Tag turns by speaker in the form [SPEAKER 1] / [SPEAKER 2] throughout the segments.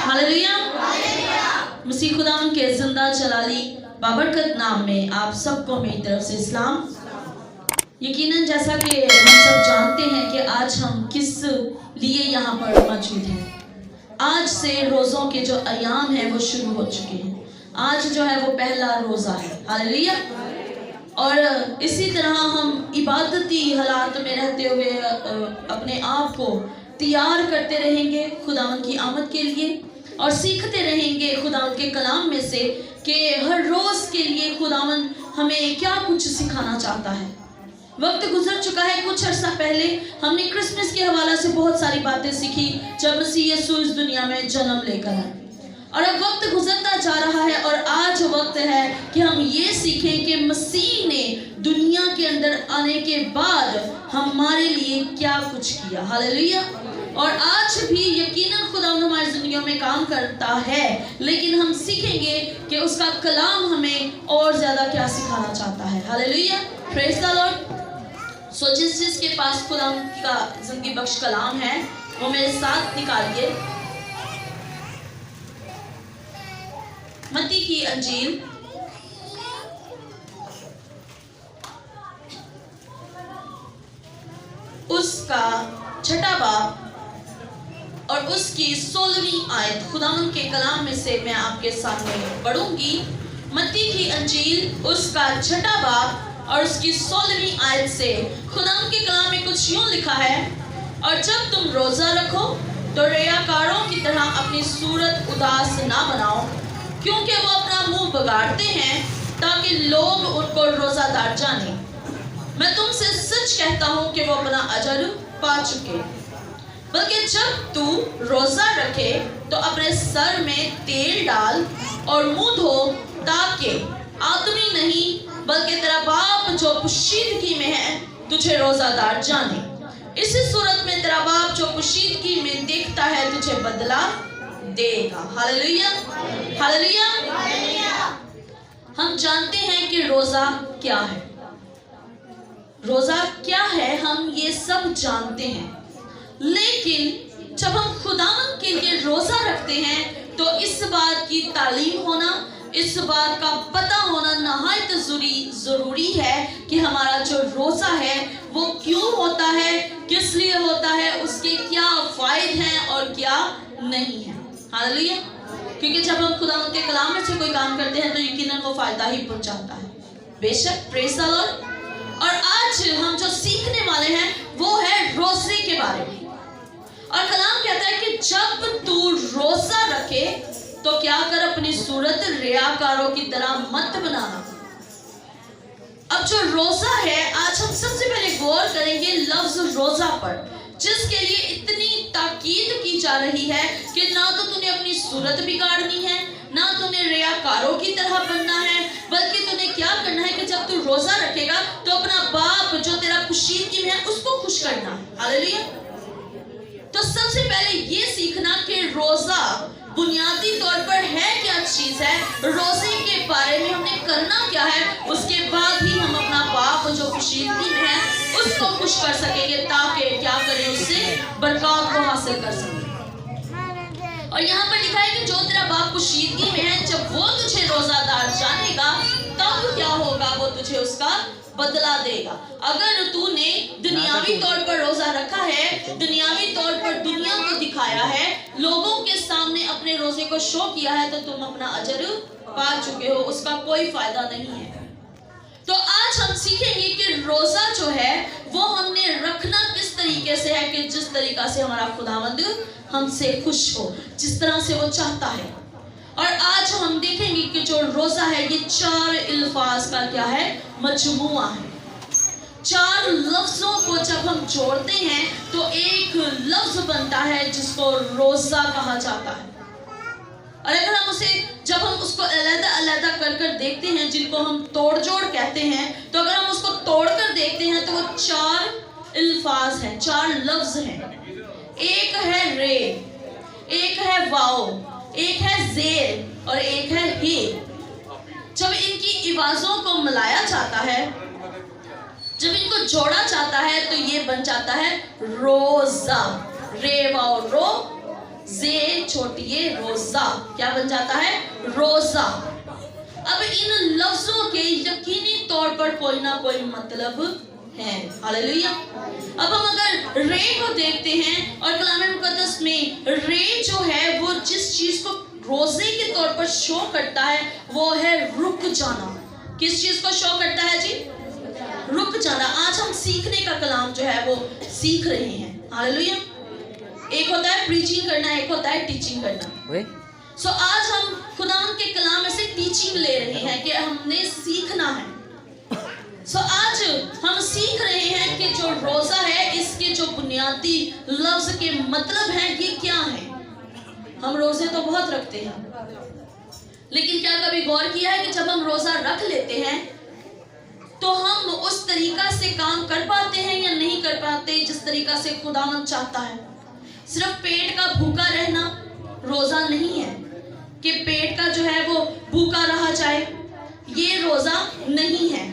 [SPEAKER 1] Hallelujah. मसीह खुदावंद के जिंदा जलाली बाबरकत नाम में आप सबको मेरी तरफ से इस्लाम। यकीनन जैसा कि हम सब जानते हैं कि आज हम किस लिए यहाँ पर मौजूद हैं। आज से रोज़ों के जो अयाम हैं वो शुरू हो चुके हैं। आज जो है वो पहला रोज़ा है। हालेलुया। और इसी तरह हम इबादती हालात में रहते हुए अपने आप को तैयार करते रहेंगे खुदावंद की आमद के लिए, और सीखते रहेंगे खुदावंद के कलाम में से कि हर रोज़ के लिए खुदावंद हमें क्या कुछ सिखाना चाहता है। वक्त गुजर चुका है। कुछ अर्सा पहले हमने क्रिसमस के हवाला से बहुत सारी बातें सीखी जब मसीह यीशु इस दुनिया में जन्म लेकर आए, और अब वक्त गुजरता जा रहा है और आज वक्त है कि हम ये सीखें कि मसीह ने दुनिया के अंदर आने के बाद हमारे लिए क्या कुछ किया। हालेलुया। और आज भी यकीनन खुदा हमारी जिंदगियों में काम करता है, लेकिन हम सीखेंगे कि उसका कलाम हमें और ज्यादा क्या सिखाना चाहता है। Hallelujah. Praise the Lord. So जिस जिसके पास खुदा का जिंदगी बख्श कलाम है वो मेरे साथ निकालिए मत्ती की अंजील उसका 6वां बाब और उसकी 16वीं आयत खुदावंद के कलाम में से मैं आपके सामने पढ़ूंगी। मत्ती की अंजील उसका 6वां बाब और उसकी 16वीं आयत से खुदावंद के कलाम में कुछ यूं लिखा है, और जब तुम रोजा रखो तो रियाकारों की तरह अपनी सूरत उदास ना बनाओ, क्योंकि वो अपना मुंह बिगाड़ते हैं ताकि लोग उनको रोजादार जाने। मैं तुमसे सच कहता हूँ कि वो अपना अजर पा चुके। बल्कि जब तू रोजा रखे तो अपने सर में तेल डाल और मुंह धो, ताकि आदमी नहीं बल्कि तेरा बाप जो पोशीदगी में है तुझे रोजादार जाने। इसी सूरत में तेरा बाप जो पोशीदगी में देखता है तुझे बदला देगा। हालेलुया। हालेलुया। हम जानते हैं कि रोजा क्या है। रोजा क्या है हम ये सब जानते हैं, लेकिन जब हम खुदावंद के लिए रोजा रखते हैं तो इस बात की तालीम होना, इस बात का पता होना नहायत जरूरी है कि हमारा जो रोजा है वो क्यों होता है, किस लिए होता है, उसके क्या फायदे हैं और क्या नहीं है। हालेलुया। क्योंकि जब हम खुदावंद के कलाम में से कोई काम करते हैं तो यकीनन वो फायदा ही पहुंचाता है। बेशक। Praise the Lord. और आज हम जो सीखने वाले हैं वो है रोजे के बारे में। और कलाम कहता है कि जब तू रोजा रखे तो क्या कर, अपनी सूरत रियाकारों की तरह मत बनाना। अब जो रोजा है, आज हम सबसे पहले गौर करेंगे लफ्ज रोजा पर, जिसके लिए इतनी ताकीद की जा रही है कि ना तो तूने अपनी सूरत बिगाड़नी है, ना तूने रियाकारों की तरह बनना है, बल्कि तूने क्या करना है कि जब तू रोजा रखेगा तो अपना बाप जो तेरा पोशीदगी में है उसको खुश करना है। हालेलुया। तो सबसे पहले ये सीखना कि रोजा बुनियादी तौर पर है क्या चीज है, रोजे के बारे में हमने करना क्या है, उसके बाद ही हम अपना बाप जो पोशीदगी में है उसको खुश कर सकेंगे, ताकि क्या करें, उससे बरकत को हासिल कर सकें। और यहाँ पर लिखा है कि जो तेरा बाप पोशीदगी में है, जब वो तुझे रोजादार जानेगा तब क्या होगा, वो तुझे उसका बदला देगा। अगर तूने दुनियावी तौर पर रोजा रखा है, दुनियावी तौर पर दुनिया को दिखाया है, लोगों के सामने अपने रोजे को शो किया है, तो तुम अपना अजर पा चुके हो, उसका कोई फायदा नहीं है। तो आज हम सीखेंगे कि रोजा जो है वो हमने रखना किस तरीके से है कि जिस तरीका से हमारा खुदावंद हमसे खुश हो, जिस तरह से वो चाहता है। और आज हम देखेंगे कि जो रोजा है ये 4 अल्फाज का क्या है, मजमुआ है। 4 लफ्जों को जब हम जोड़ते हैं तो एक लफ्ज बनता है जिसको रोजा कहा जाता है। और अगर हम जब हम उसको अलग-अलग कर देखते हैं, जिनको हम तोड़ जोड़ कहते हैं, तो अगर हम उसको तोड़ कर देखते हैं तो वो 4 अल्फाज हैं, 4 लफ्ज हैं। एक है रे, एक है वाओ, एक है जेर और एक है हे। जब इनकी आवाजों को मिलाया जाता है, जब इनको जोड़ा जाता है तो ये बन जाता है रोजा। रे वाओ रो, जे छोटी ये रोजा क्या बन जाता है? रोजा। अब इन लफ्जों के यकीनी तौर पर कोई ना कोई मतलब है। हालेलुया। अब हम अगर रे को देखते हैं और कलाम मुकद्दस में रे जो है वो जिस चीज को रोजे के तौर पर शो करता है वो है रुक जाना। किस चीज को शो करता है जी? रुक जाना। आज हम सीखने का कलाम जो है वो सीख रहे हैं। हालेलुया। एक होता है प्रीचिंग करना, एक होता है टीचिंग करना। सो आज हम खुदावंद के कलाम में से टीचिंग ले रहे हैं कि हमने सीखना है। सो आज हम सीख रहे हैं कि जो रोजा है इसके जो बुनियादी लफ्ज के मतलब हैं ये क्या है। हम रोजे तो बहुत रखते हैं, लेकिन क्या कभी गौर किया है कि जब हम रोजा रख लेते हैं तो हम उस तरीका से काम कर पाते हैं या नहीं कर पाते जिस तरीका से खुदावंद चाहता है। सिर्फ पेट का भूखा रहना रोजा नहीं है कि पेट का जो है वो भूखा रहा जाए, ये रोजा नहीं है।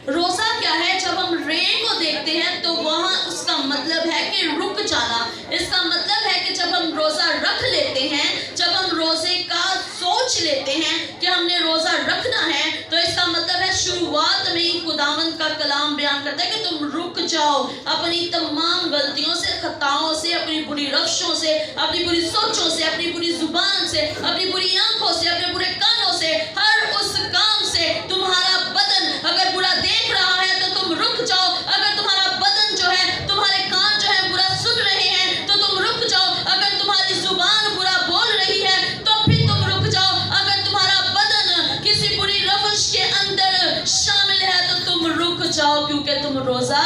[SPEAKER 1] रोजा क्या है? जब हम रे को देखते हैं तो वहां उसका मतलब है कि रुक जाना। इसका मतलब है कि जब हम रोजा रख लेते हैं, जब हम रोजे का सोच लेते हैं कि हमने रोजा रखना है, तो इसका मतलब है शुरुआत में ही खुदावंद का कलाम बयान करता है कि तुम रुक जाओ अपनी तमाम गलतियों से, खताओं से, अपनी बुरी रफ्शों से, अपनी बुरी सोचों से, अपनी बुरी जुबान से, अपनी बुरी आंखों से, अपने बुरे कानों से, हर उस काम से। तुम्हारा बदन अगर बुरा देख रहा है तो तुम रुक जाओ। अगर तुम्हारा बदन जो है, तुम्हारे कान जो है बुरा सुन रहे हैं तो तुम रुक जाओ। अगर तुम्हारी जुबान बुरा बोल रही है तो फिर तुम रुक जाओ। अगर तुम्हारा बदन किसी बुरी रविश के अंदर शामिल है तो तुम रुक जाओ, क्योंकि तुम रोजा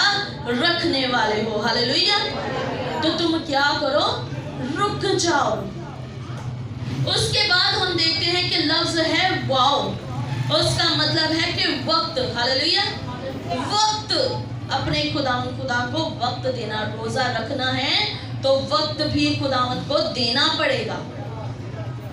[SPEAKER 1] रखने वाले हो। हालेलुया। तो तुम क्या करो? रुक जाओ। उसके बाद हम देखते हैं कि लफ्ज है वाओ। उसका मतलब है कि वक्त। हालेलुया। वक्त, अपने खुदावंद खुदा को वक्त देना। रोजा रखना है तो वक्त भी खुदावंद को देना पड़ेगा।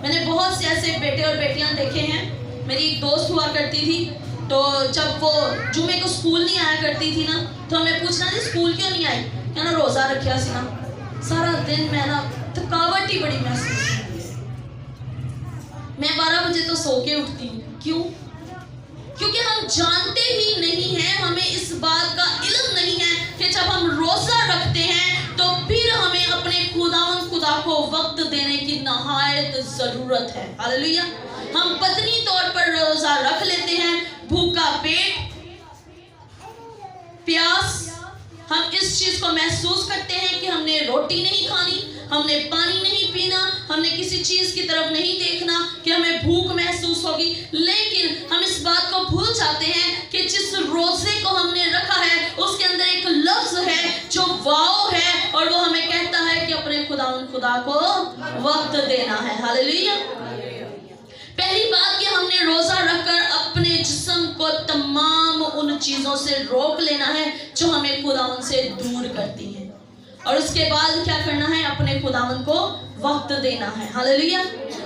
[SPEAKER 1] मैंने बहुत से ऐसे बेटे और बेटियां देखे हैं। मेरी एक दोस्त हुआ करती थी, तो जब वो जुमे को स्कूल नहीं आया करती थी ना, तो हमें पूछना जी स्कूल क्यों नहीं आई? क्या ना रोजा रखा सी ना। सारा दिन मैं ना थकावट ही बड़ी महसूस की। मैं 12 बजे तो सो के उठती हूँ। क्यों? क्योंकि हम जानते ही नहीं हैं, हमें इस बात का इल्म नहीं है कि जब हम रोजा रखते हैं तो फिर हमें अपने खुदावंद खुदा को वक्त देने की नहायत जरूरत है। हालेलुया। हम पत्नी तौर पर रोजा रख लेते हैं, भूखा पेट, प्यास। हम इस चीज को महसूस करते हैं कि हमने रोटी नहीं खानी, हमने पानी नहीं पीना, हमने किसी चीज की तरफ नहीं देखना कि हमें भूख महसूस होगी। लेकिन हम इस बात को भूल जाते हैं कि जिस रोजे को हमने रखा है उसके अंदर एक लफ्ज है जो वाओ है, और वो हमें कहता है कि अपने खुदावंद खुदा को वक्त देना है। हालेलुया। पहली बात कि हमने रोजा रखकर अपने जिस्म को तमाम उन चीजों से रोक लेना है जो हमें खुदावंद से दूर करती हैं, और उसके बाद क्या करना है? अपने खुदावंद को वक्त देना है। हालेलुया।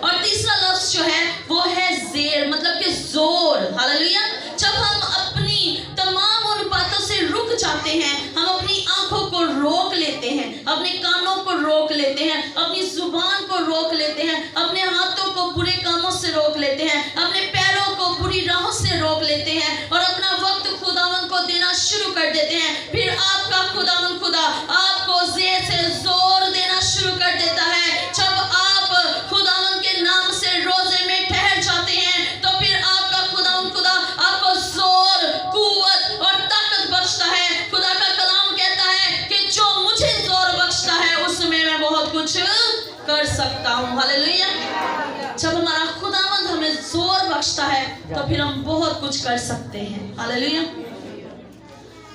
[SPEAKER 1] और तीसरा लफ्ज जो है वो है ज़ेर, मतलब कि जोर। हालेलुया। जब हम अपनी तमाम उन बातों से रुक जाते हैं, हम अपनी आंखों को रोक लेते हैं, अपने कानों को रोक लेते हैं, अपनी जुबान को रोक लेते हैं, अपने हाथों को बुरे कामों से रोक लेते हैं, अपने पैरों को बुरी राहों से रोक लेते हैं और अपना वक्त खुदावंद को देना शुरू कर देते हैं, फिर आपका खुदावंद खुदा आपको ज़ेर से जोर देना शुरू कर देता है। जब आप खुदावंद के नाम से रोजे में ठहर जाते हैं तो फिर आपका खुदावंद खुदा आपको जोर, कुव्वत और ताकत बख्शता है। खुदा का कलाम कहता है कि जो मुझे जोर बख्शता है उसमें मैं बहुत कुछ कर सकता हूँ। हालेलुया। जब हमारा खुदावंद हमें जोर बख्शता है तो फिर हम बहुत कुछ कर सकते हैं। हालेलुया।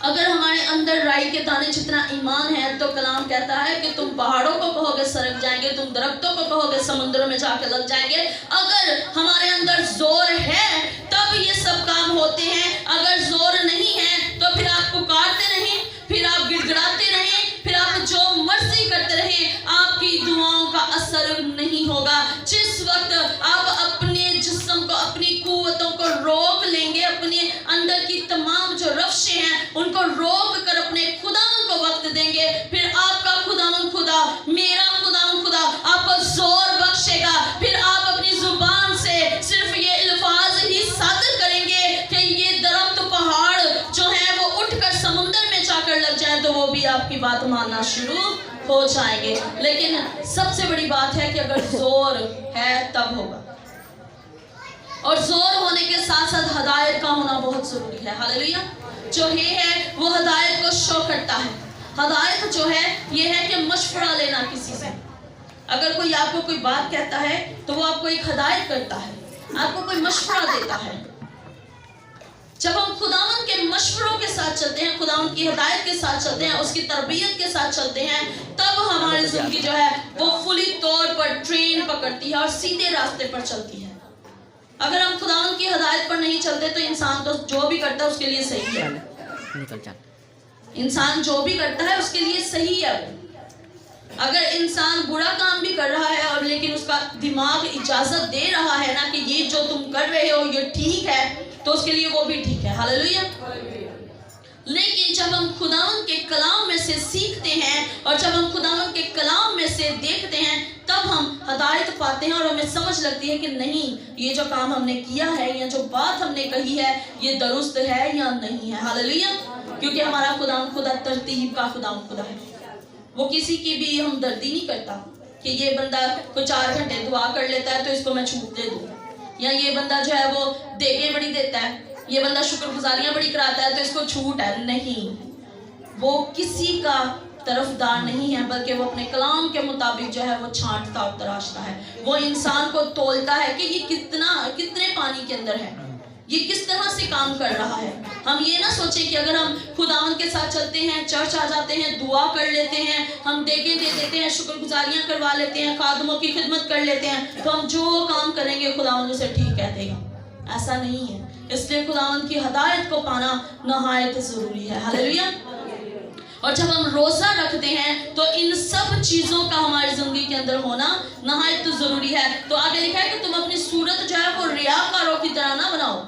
[SPEAKER 1] अगर हमारे अंदर राई के दाने जितना ईमान है तो कलाम कहता है कि तुम पहाड़ों को कहोगे सरक जाएंगे, तुम दरख्तों को कहोगे समुद्रों में जाके लग जाएंगे। अगर हमारे अंदर जोर है तब ये सब काम होते हैं। अगर जोर नहीं है तो फिर आप पुकारते रहें, फिर आप गिड़गिड़ाते रहें, फिर आप जो मर्जी करते रहें, आपकी दुआओं का असर नहीं होगा। जिस वक्त आप अपने जिस्म को, अपनी कुव्वतों को रोक लेंगे, अपने अंदर की तमाम जो रफ्शें हैं उनको रोक कर अपने खुदावंद को वक्त देंगे, फिर आपका खुदावंद खुदा, मेरा खुदावंद खुदा आपको आपकी बात मानना शुरू हो जाएंगे। लेकिन सबसे बड़ी बात है कि अगर जोर है तब होगा, और जोर होने के साथ साथ हदायत का होना बहुत जरूरी है। हालेलुया। जो है वो हदायत को शो करता है। हदायत जो है ये है कि मशवरा लेना किसी से। अगर कोई आपको कोई बात कहता है तो वो आपको एक हदायत करता है, आपको कोई मशवरा देता है। जब हम खुदावंद के मशवरों के साथ चलते हैं, खुदावंद की हदायत के साथ चलते हैं, उसकी तरबियत के साथ चलते हैं, तब हमारी जिंदगी जो है वो फुली तौर पर ट्रेन पकड़ती है और सीधे रास्ते पर चलती है। अगर हम खुदावंद की हदायत पर नहीं चलते तो इंसान तो जो भी करता है उसके लिए सही है। इंसान जो भी करता है उसके लिए सही है। अगर इंसान बुरा काम भी कर रहा है और लेकिन उसका दिमाग इजाजत दे रहा है ना कि ये जो तुम कर रहे हो ये ठीक है, तो उसके लिए वो भी ठीक है। हालेलुया। लेकिन जब हम खुदावंद के कलाम में से सीखते हैं और जब हम खुदावंद के कलाम में से देखते हैं, तब हम हदायत पाते हैं और हमें समझ लगती है कि नहीं, ये जो काम हमने किया है या जो बात हमने कही है ये दुरुस्त है या नहीं है। हालेलुया। क्योंकि हमारा खुदावंद खुदा तरतीब का खुदावंद खुदा है। वो किसी की भी हमदर्दी नहीं करता कि ये बंदा को 4 घंटे दुआ कर लेता है तो इसको मैं छूट दे दूँ, या ये बंदा जो है वो देगे बड़ी देता है, ये बंदा शुक्रगुजारियां बड़ी कराता है तो इसको छूट है। नहीं, वो किसी का तरफदार नहीं है, बल्कि वो अपने कलाम के मुताबिक जो है वो छांटता और तराशता है। वो इंसान को तोलता है कि ये कितने पानी के अंदर है, ये किस तरह से काम कर रहा है। हम ये ना सोचें कि अगर हम खुदावंद के साथ चलते हैं, चर्च आ जाते हैं, दुआ कर लेते हैं, हम देगे दे देते हैं, शुक्रगुजारियां करवा लेते हैं, खादमों की खिदमत कर लेते हैं, तो हम जो काम करेंगे खुदावंद उसे ठीक कह देगा। ऐसा नहीं है। इसलिए खुदावंद की हदायत को पाना नहायत जरूरी है। हालेलुया। और जब हम रोजा रखते हैं तो इन सब चीजों का हमारी जिंदगी के अंदर होना नहायत जरूरी है। तो आगे लिखा है कि तुम अपनी सूरत जो है वो रियाकारों की तरह ना बनाओ,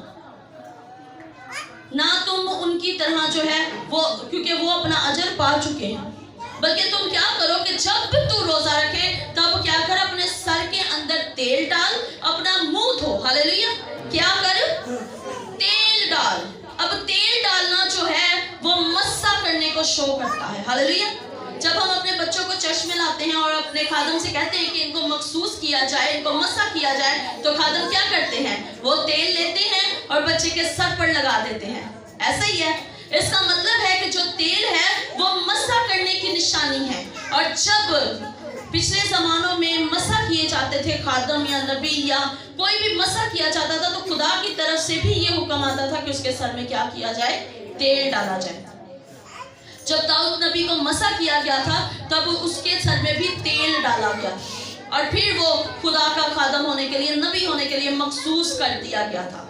[SPEAKER 1] ना तुम उनकी तरह जो है वो, क्योंकि वो अपना अजर पा चुके हैं, बल्कि तुम क्या करो कि जब तू रोजा रखे तब क्या कर, अपने सर के अंदर तेल डाल, अपना मुंह धो। हालेलुया। क्या कर? तेल डाल। अब तेल डालना जो है वो मस्सा करने को शो करता है। हालेलुया। जब हम अपने बच्चों को चर्च में लाते हैं और अपने खादम से कहते हैं कि इनको मखसूस किया जाए, इनको मस्सा किया जाए, तो खादम क्या करते हैं? वो तेल लेते हैं और बच्चे के सर पर लगा देते हैं। ऐसा ही है। इसका मतलब है कि जो तेल है वो मस्सा करने की निशानी है। और जब पिछले जमानों में मसा किए जाते थे, खादम या नबी या कोई भी मसा किया जाता था, तो खुदा की तरफ से भी ये हुक्म आता था कि उसके सर में क्या किया जाए? तेल डाला जाए। जब दाऊद नबी को मसा किया गया था तब उसके सर में भी तेल डाला गया और फिर वो खुदा का खादम होने के लिए, नबी होने के लिए मखसूस कर दिया गया था।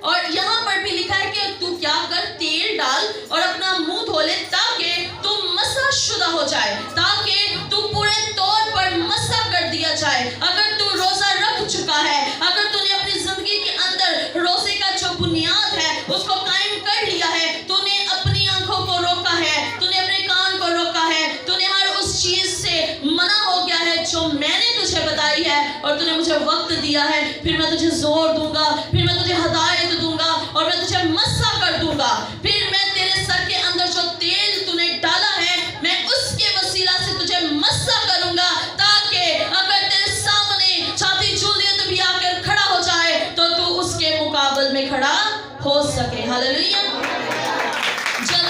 [SPEAKER 1] और यहाँ पर भी लिखा है कि तू क्या कर, तेल डाल और अपना मुंह धो ले ताकि तू मसा शुदा हो जाए, ताकि तू पूरे तौर पर मसा कर दिया जाए। अगर तू रोजा रख चुका है, अगर तूने अपनी जिंदगी के अंदर रोजे का जो बुनियाद है उसको कायम कर लिया है, तूने अपनी आंखों को रोका है, तूने अपने कान को रोका है, तूने हर उस चीज से मना हो गया है जो मैंने तुझे बताई है, और तूने मुझे वक्त दिया है, फिर मैं तुझे जोर दूंगा, फिर मैं तुझे हदायत दूंगा और मैं तुझे मस्सा कर दूंगा। फिर मैं तेरे सर के अंदर जो तेल तूने डाला है मैं उसके वसीला से तुझे मस्सा करूंगा, ताकि अगर तेरे सामने छाती जूलियत भी आकर खड़ा हो जाए तो तू उसके मुकाबले में खड़ा हो सके। हालेलुया। जब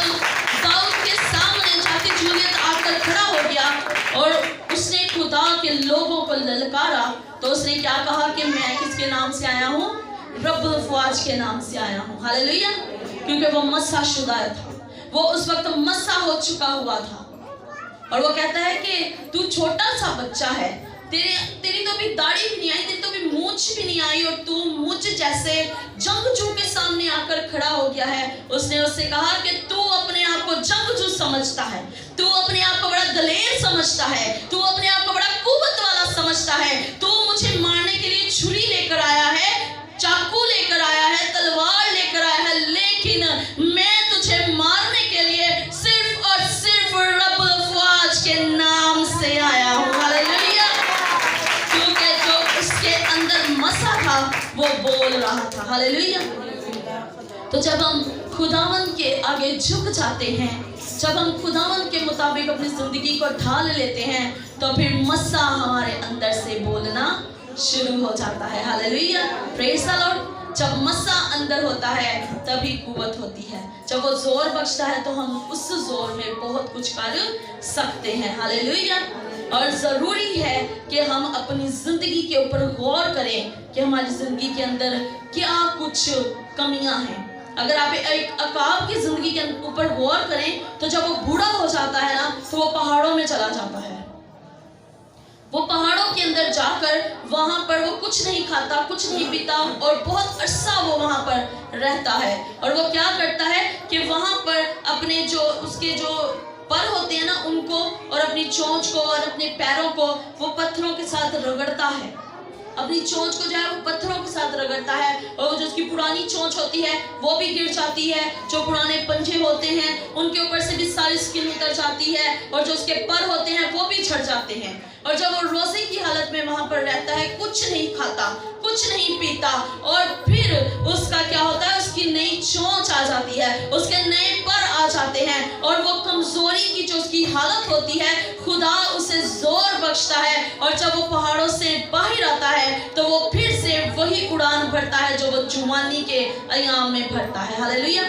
[SPEAKER 1] दाऊद के सामने छाती जूलियत आकर खड़ा हो गया और उसने खुदा के लोगों को ललकारा, तो उसने क्या कहा कि मैं किसके नाम से आया हूँ? रब्बुल फवाज के नाम से आया हूँ। हालेलुया। क्योंकि वो मस्सा शुदा था, वो उस वक्त मस्सा हो चुका हुआ था। और वो कहता है कि तू छोटा सा बच्चा है, तेरी तो अभी दाढ़ी भी नहीं आई, तेरी तो अभी मूंछ भी नहीं आई, और तू मुझ जैसे जंगजू के सामने आकर खड़ा हो गया है। उसने उससे कहा कि तू अपने आप को जंगजू समझता है, तू अपने आप को बड़ा दलेर समझता है, तू अपने आप को बड़ा कुव्वत वाला समझता है, तू मुझे मारने के लिए छुरी लेकर आया है, चाकू लेकर आया है, तलवार लेकर आया है, लेकिन मैं तुझे मारने के लिए सिर्फ और सिर्फ रब्बुल फवाज के नाम से आया हूँ। हालेलुया। क्योंकि जो उसके अंदर मसा था वो बोल रहा था। हालेलुया। तो जब हम खुदावंद के आगे झुक जाते हैं जब हम खुदावंद के मुताबिक अपनी ज़िंदगी को ढाल लेते हैं तो फिर मस्सा हमारे अंदर से बोलना शुरू हो जाता है। Hallelujah, praise the Lord. जब मस्सा अंदर होता है तभी कुव्वत होती है। जब वो जोर बख्शता है तो हम उस जोर में बहुत कुछ कर सकते हैं। हालेलुया। और ज़रूरी है कि हम अपनी ज़िंदगी के ऊपर गौर करें कि हमारी ज़िंदगी के अंदर क्या कुछ कमियां हैं। अगर आप एक अकाब की ज़िंदगी के ऊपर गौर करें तो जब वो बूढ़ा हो जाता है ना तो वो पहाड़ों में चला जाता है। वो पहाड़ों के अंदर जाकर वहाँ पर वो कुछ नहीं खाता, कुछ नहीं पीता और बहुत अरसा वो वहाँ पर रहता है। और वो क्या करता है कि वहाँ पर अपने जो उसके जो पर होते हैं ना उनको और अपनी चोंच को और अपने पैरों को वो पत्थरों के साथ रगड़ता है। अपनी चोंच को जो है वो पत्थरों के साथ रगड़ता है और जो उसकी पुरानी चोंच होती है वो भी गिर जाती है। जो पुराने पंजे होते हैं उनके ऊपर से भी सारी स्किन उतर जाती है और जो उसके पर होते हैं वो भी झड़ जाते हैं। और जब वो रोजे की हालत में वहां पर रहता है, कुछ नहीं खाता, कुछ नहीं पीता और फिर उसका क्या होता है, उसकी नई चोंच आ जाती है, उसके नए पर आ जाते हैं और वो कमजोरी की जो उसकी हालत होती है खुदा उसे जोर बख्शता है। और जब वो पहाड़ों से बाहर आता है तो वो फिर से वही उड़ान भरता है जो वो जुवानी के अयाम में भरता है। हालेलुया,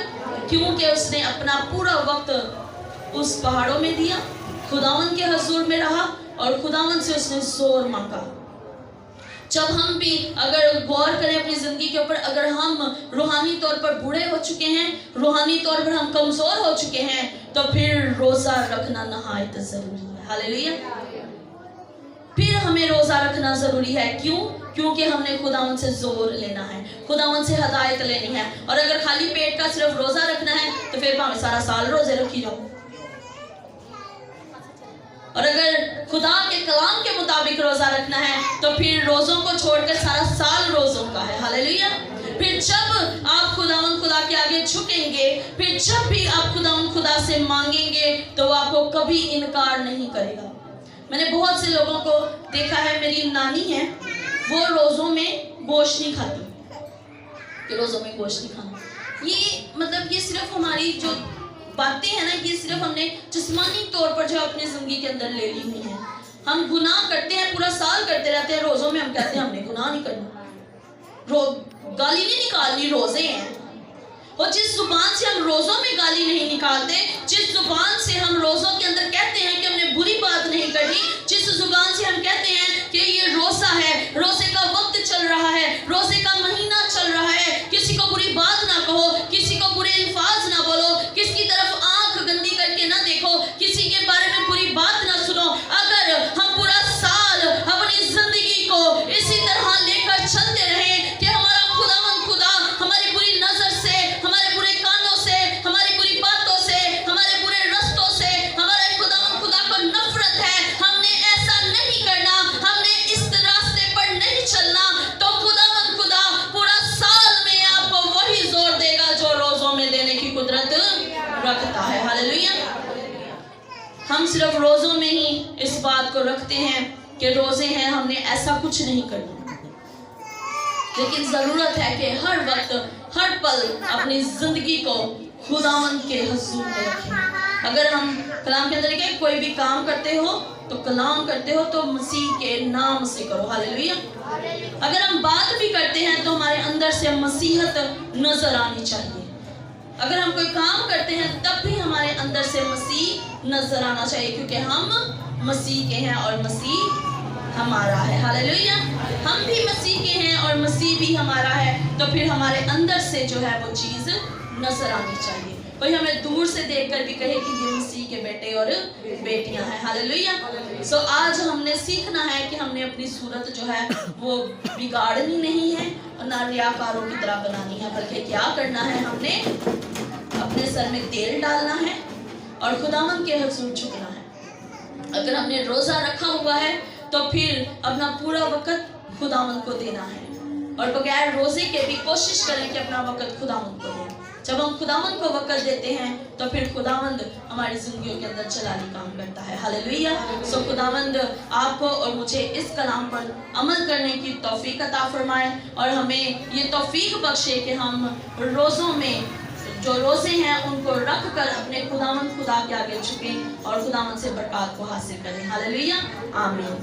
[SPEAKER 1] क्योंकि उसने अपना पूरा वक्त उस पहाड़ों में दिया, खुदावन के हुजूर में रहा और खुदावन से उसने जोर मांगा। जब हम भी अगर गौर करें अपनी ज़िंदगी के ऊपर, अगर हम रूहानी तौर पर बूढ़े हो चुके हैं, रूहानी तौर पर हम कमज़ोर हो चुके हैं, तो फिर रोज़ा रखना नहायत ज़रूरी है। हालेलुया, फिर हमें रोज़ा रखना ज़रूरी है। क्यों? क्योंकि हमने खुदावन से जोर लेना है, खुदावन से हदायत लेनी है। और अगर खाली पेट का सिर्फ रोज़ा रखना है तो फिर भाਵੇਂ सारा साल रोज़े रखी जाओ। और अगर खुदा के कलाम के मुताबिक रोज़ा रखना है तो फिर रोज़ों को छोड़कर सारा साल रोज़ों का है। हालेलुया। फिर जब आप खुदा के आगे झुकेंगे, फिर जब भी आप खुदा से मांगेंगे तो वो आपको कभी इनकार नहीं करेगा। मैंने बहुत से लोगों को देखा है, मेरी नानी है, वो रोज़ों में गोश्त नहीं खाती कि रोज़ों में गोश्त नहीं खाना। ये मतलब ये सिर्फ हमारी जो बातें हैं ना, ये सिर्फ हमने जिस्मानी तौर पर जो अपनी ज़िंदगी के अंदर ले ली हुई है। हम गुनाह करते हैं, पूरा साल करते रहते हैं, रोज़ों में हम कहते हैं हमने गुनाह नहीं करना, गाली नहीं निकालनी, रोज़े हैं। और जिस जुबान से हम रोज़ों में गाली नहीं निकालते, जिस जुबान से हम रोज़ों के अंदर कहते हैं कि हमने बुरी बात नहीं करनी, जिस जुबान से हम कहते हैं कि ये रोज़ा है, रोज़े का वक्त चल रहा है, रोज़े का महीना चल रहा है, किसी को बुरी बात ना कहो, किसी को बुरे अल्फाज ना बोलो, किसी की तरफ आंख गंदी करके ना देखो, किसी के बारे में बुरी बात ना सुनो। अगर हम पूरा साल अपनी जिंदगी को इसी तरह लेकर चलते रहे कि हमारा खुदा हमारी बुरी नजर से, हमारे बुरे कानों से, हमारी बुरी बातों से, हमारे बुरे रस्तों से हमारे खुदा को नफरत है, हमने ऐसा नहीं करना, हमने इस रास्ते पर नहीं चलना, तो खुदा पूरा साल में आपको वही जोर देगा जो रोज़ों में देने की कुदरत रखता है। हालेलुया। हम सिर्फ रोज़ों में ही इस बात को रखते हैं कि रोज़े हैं, हमने ऐसा कुछ नहीं करना, लेकिन ज़रूरत है कि हर वक्त हर पल अपनी ज़िंदगी को खुदावंद के हुजूर में रखें। अगर हम कलाम के अंदर लिखे कोई भी काम करते हो तो कलाम करते हो तो मसीह के नाम से करो। हालेलुया। अगर हम बात भी करते हैं तो हमारे अंदर से मसीहत नजर आनी चाहिए। अगर हम कोई काम करते हैं तब भी हमारे अंदर से मसीह नजर आना चाहिए, क्योंकि हम मसीह के हैं और मसीह हमारा है। हालेलुया। हम भी मसीह के हैं और मसीह भी हमारा है, तो फिर हमारे अंदर से जो है वो चीज़ नजर आनी चाहिए। कोई हमें दूर से देखकर भी कहे कि ये मसीह के बेटे और बेटियां हैं। हालेलुया। सो आज हमने सीखना है कि हमने अपनी सूरत जो है वो बिगाड़नी नहीं है और ना रियाकारों की तरह बनानी है, बल्कि क्या करना है, हमने अपने सर में तेल डालना है और खुदावंद के हुजूर झुकना है। अगर हमने रोज़ा रखा हुआ है तो फिर अपना पूरा वक्त खुदावंद को देना है और बगैर रोज़े के भी कोशिश करें कि अपना वक्त खुदावंद को दें। जब हम खुदावंद को वक्त देते हैं तो फिर खुदावंद हमारी जिंदगियों के अंदर चलाने काम करता है। हालेलुया। सो खुदावंद आपको और मुझे इस कलाम पर अमल करने की तौफीक अता फरमाए और हमें ये तौफीक बख्शे कि हम रोज़ों में جو روزے ہیں ان کو رکھ کر اپنے خدا کے آگے جھکیں اور خدا سے برکات کو حاصل کریں۔ ہاللیلویا، آمین۔